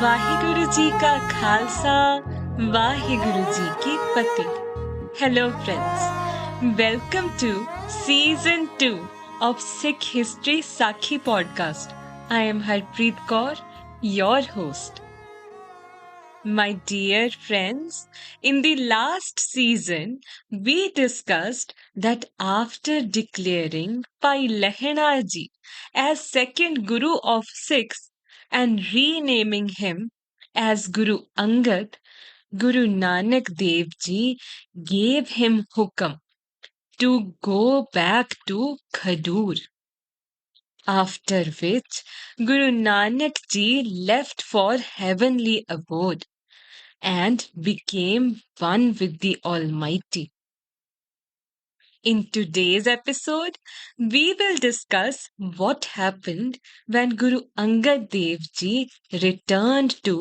ਵਾਹਿਗੁਰੂ ਜੀ ਕਾ ਖਾਲਸਾ ਵਾਹਿਗੁਰੂ ਜੀ ਕੀ ਫਤਿਹ Hello friends, welcome to season 2 of Sikh History Sakhi podcast. I am Harpreet Kaur, your host. My dear friends, in the last season, we discussed that after declaring Pai Lehana Ji as second Guru of Sikhs and renaming him as Guru Angad, Guru Nanak Dev Ji gave him hukam to go back to Khadur. After which, Guru Nanak Ji left for heavenly abode and became one with the Almighty. In today's episode, we will discuss what happened when Guru Angad Dev Ji returned to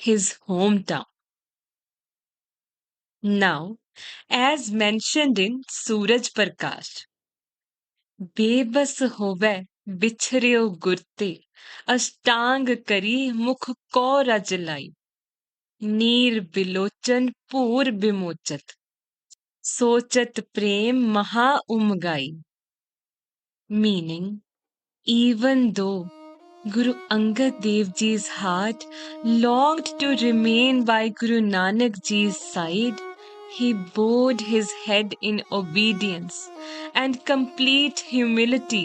his hometown. Now, as mentioned in Suraj Prakash, बेबस होवे बिछरियो गुरते अष्टांग करी मुख को रजलाई नीर बिलोचन पूर बिमोचत सोचत प्रेम महा उमगाई meaning even though Guru Angad Dev Ji's heart longed to remain by Guru Nanak Ji's side, he bowed his head in obedience and complete humility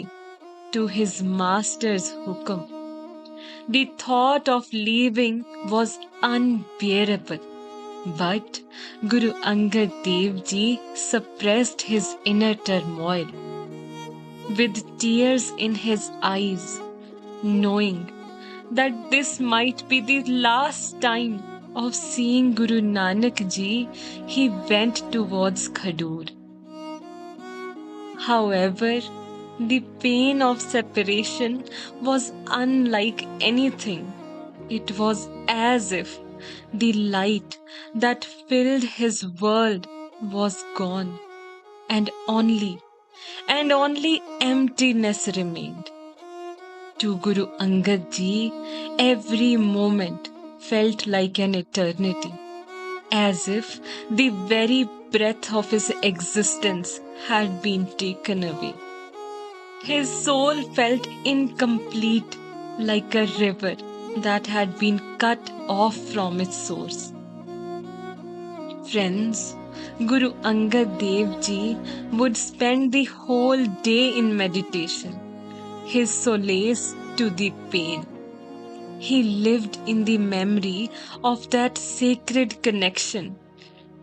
to his master's hukum. The thought of leaving was unbearable, but Guru Angad Dev Ji suppressed his inner turmoil. With tears in his eyes, knowing that this might be the last time of seeing Guru Nanak Ji, he went towards Khadur. However, the pain of separation was unlike anything. It was as if the light that filled his world was gone, and only emptiness remained. To Guru Angad Ji, every moment felt like an eternity, as if the very breath of his existence had been taken away. His soul felt incomplete, like a river that had been cut off from its source. Friends, Guru Angad Dev Ji would spend the whole day in meditation, his solace to the pain. He lived in the memory of that sacred connection,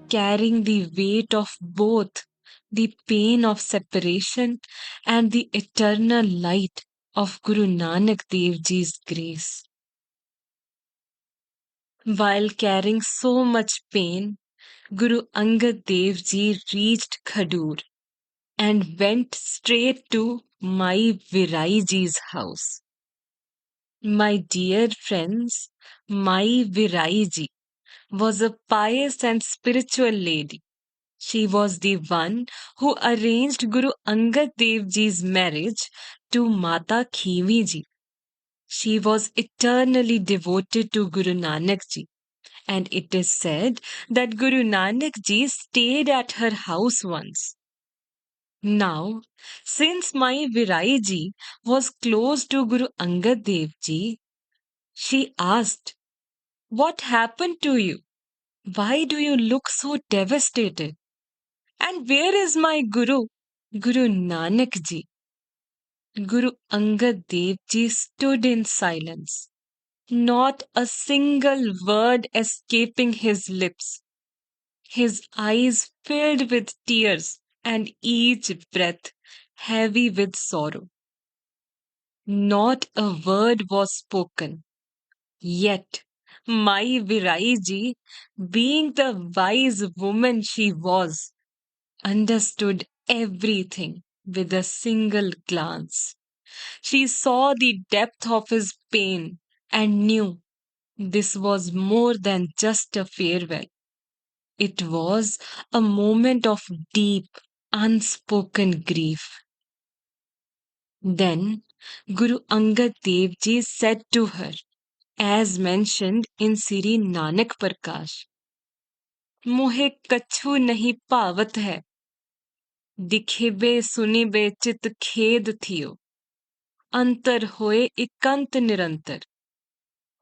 carrying the weight of both the pain of separation and the eternal light of Guru Nanak Dev Ji's grace. While carrying so much pain, Guru Angad Dev Ji reached Khadur and went straight to Mai Virai Ji's house. My dear friends, Mai Virai Ji was a pious and spiritual lady. She was the one who arranged Guru Angad Dev Ji's marriage to Mata Khivi Ji. She was eternally devoted to Guru Nanak Ji, and it is said that Guru Nanak Ji stayed at her house once. Now, since Mai Virai Ji was close to Guru Angad Dev Ji, she asked, "What happened to you? Why do you look so devastated? And where is my Guru, Guru Nanak Ji?" Guru Angad Dev Ji stood in silence, not a single word escaping his lips. His eyes filled with tears and each breath heavy with sorrow. Not a word was spoken. Yet, Mai Virai Ji, being the wise woman she was, understood everything with a single glance. She saw the depth of his pain and knew this was more than just a farewell. It was a moment of deep, unspoken grief. Then Guru Angad Dev Ji said to her, as mentioned in Sri Nanak Prakash. मोहे कछु नहीं पावत है, दिखिबे सुनिबे चित खेद थियो, अंतर होए इकंत निरंतर,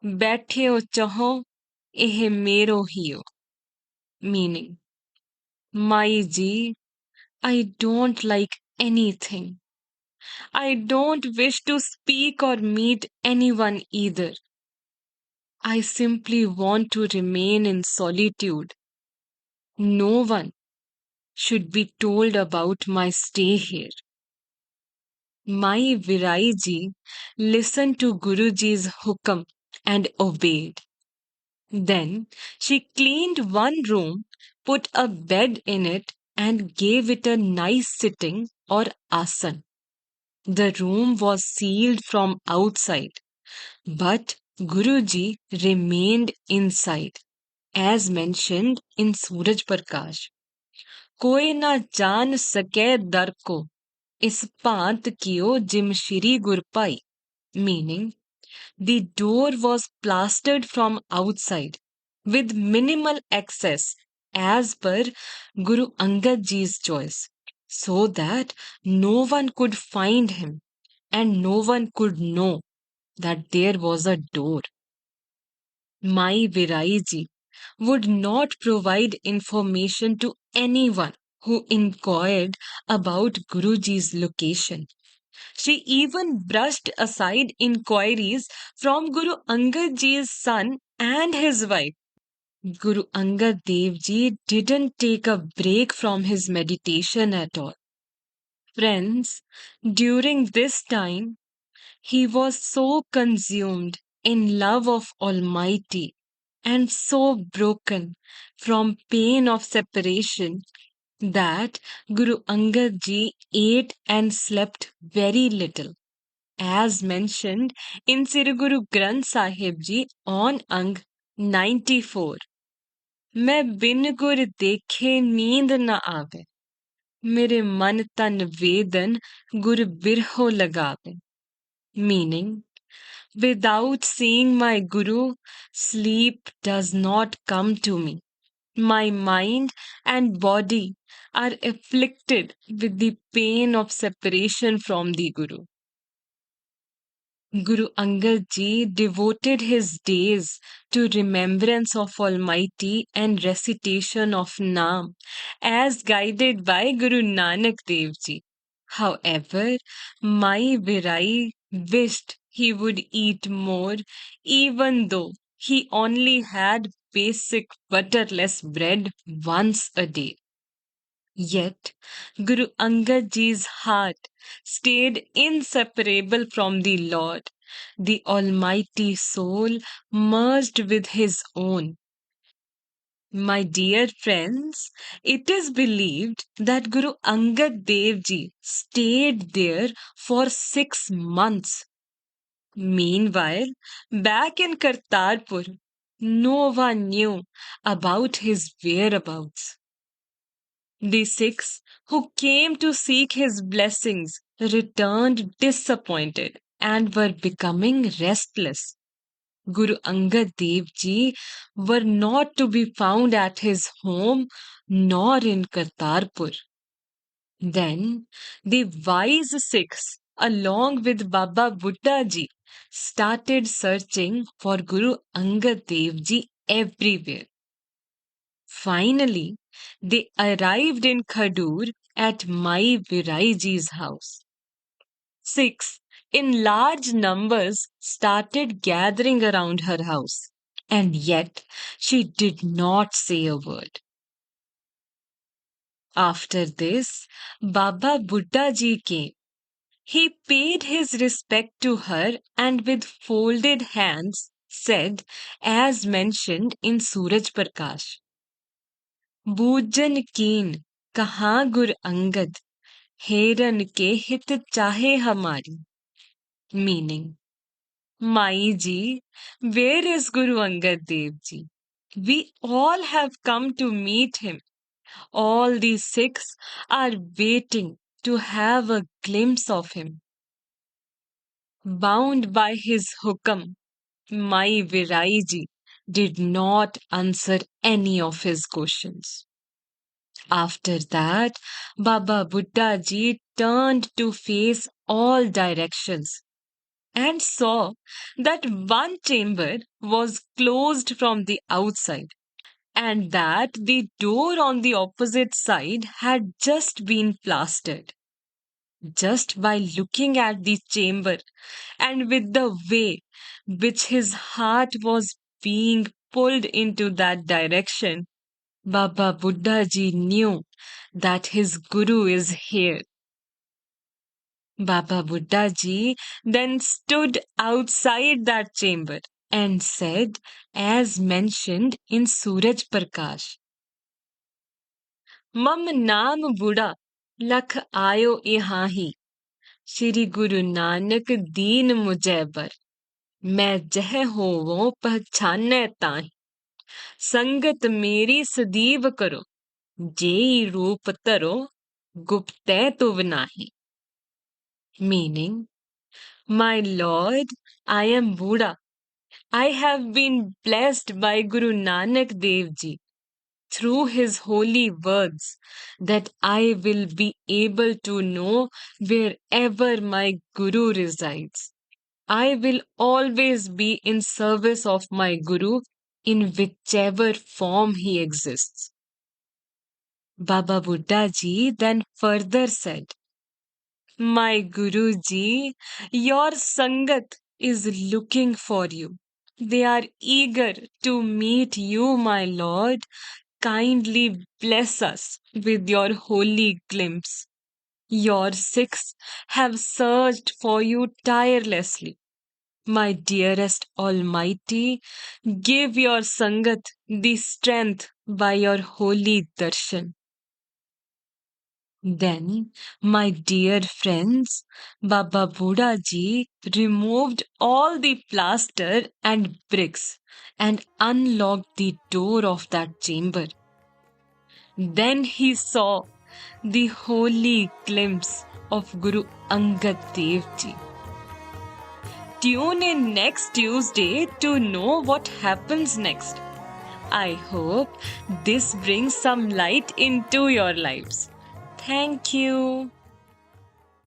बैठियो चहो एह मेरो हियो. Meaning, Mai ji, I don't like anything. I don't wish to speak or meet anyone either. I simply want to remain in solitude. No one should be told about my stay here. Mai Virai ji listened to Guruji's hukam and obeyed. Then she cleaned one room, put a bed in it, and gave it a nice sitting or asan. The room was sealed from outside, but Guruji remained inside, as mentioned in Suraj Prakash. कोई ना जान सके दर को, इस भांत कियो gym Shri गुर पाई. Meaning, the door was plastered from outside with minimal access as per Guru Angad Ji's choice, so that no one could find him and no one could know that there was a door. Mai Virai ji would not provide information to anyone who inquired about Guruji's location. She even brushed aside inquiries from Guru Angad Ji's son and his wife. Guru Angad Dev Ji didn't take a break from his meditation at all. Friends, during this time, he was so consumed in love of Almighty and so broken from pain of separation that Guru Angad Ji ate and slept very little, as mentioned in Sri Guru Granth Sahib Ji on Ang 94. मैं बिन गुर देखे नींद न आवे, मेरे मन तन वेदन गुर बिरहो लगावे. Meaning, without seeing my Guru, sleep does not come to me. My mind and body are afflicted with the pain of separation from the Guru. Guru Angad Ji devoted his days to remembrance of Almighty and recitation of Naam as guided by Guru Nanak Dev Ji. However, Mai Virai wished he would eat more even though he only had basic butterless bread once a day. Yet, Guru Angad Ji's heart stayed inseparable from the Lord. The Almighty Soul merged with his own. My dear friends, it is believed that Guru Angad Dev Ji stayed there for 6 months. Meanwhile, back in Kartarpur, no one knew about his whereabouts. The Sikhs who came to seek his blessings returned disappointed and were becoming restless. Guru Angad Dev Ji were not to be found at his home nor in Kartarpur. Then the wise Sikhs, along with Baba Buddha Ji, started searching for Guru Angad Dev Ji everywhere. Finally, they arrived in Khadur at Mai Virai Ji's house. Sikhs, in large numbers, started gathering around her house, and yet she did not say a word. After this, Baba Buddha Ji came. He paid his respect to her and with folded hands said, as mentioned in Suraj Prakash, बूझन कीन कहाँ गुर अंगद हेरन के हित चाहे हमारी. Meaning, Mai ji, where is Guru Angad Dev Ji? We all have come to meet him. All the Sikhs are waiting to have a glimpse of him. Bound by his hukam, Mai Viraiji did not answer any of his questions. After that, Baba Buddha Ji turned to face all directions and saw that one chamber was closed from the outside and that the door on the opposite side had just been plastered. Just by looking at the chamber and with the way which his heart was being pulled into that direction, Baba Buddha Ji knew that his Guru is here. Baba Buddha Ji then stood outside that chamber and said, as mentioned in Suraj Prakash, Mam naam Buddha lakh ayo ihahi, Shri Guru Nanak deen mujaibar, मैं जह होवो पहचानै ताहि, संगत मेरी सदीव करो, JEE रूप तरो, गुप्ते तुव नाही. Meaning, my Lord, I am Buddha. I have been blessed by Guru Nanak Dev Ji through his holy words that I will be able to know wherever my Guru resides. I will always be in service of my Guru in whichever form he exists. Baba Buddha Ji then further said, My Guruji, your Sangat is looking for you. They are eager to meet you, my Lord. Kindly bless us with your holy glimpse. Your Sikhs have searched for you tirelessly. My dearest Almighty, give your Sangat the strength by your holy darshan. Then, my dear friends, Baba Buddha Ji removed all the plaster and bricks and unlocked the door of that chamber. Then he saw the holy glimpse of Guru Angad Dev Ji. Tune in next Tuesday to know what happens next. I hope this brings some light into your lives. Thank you.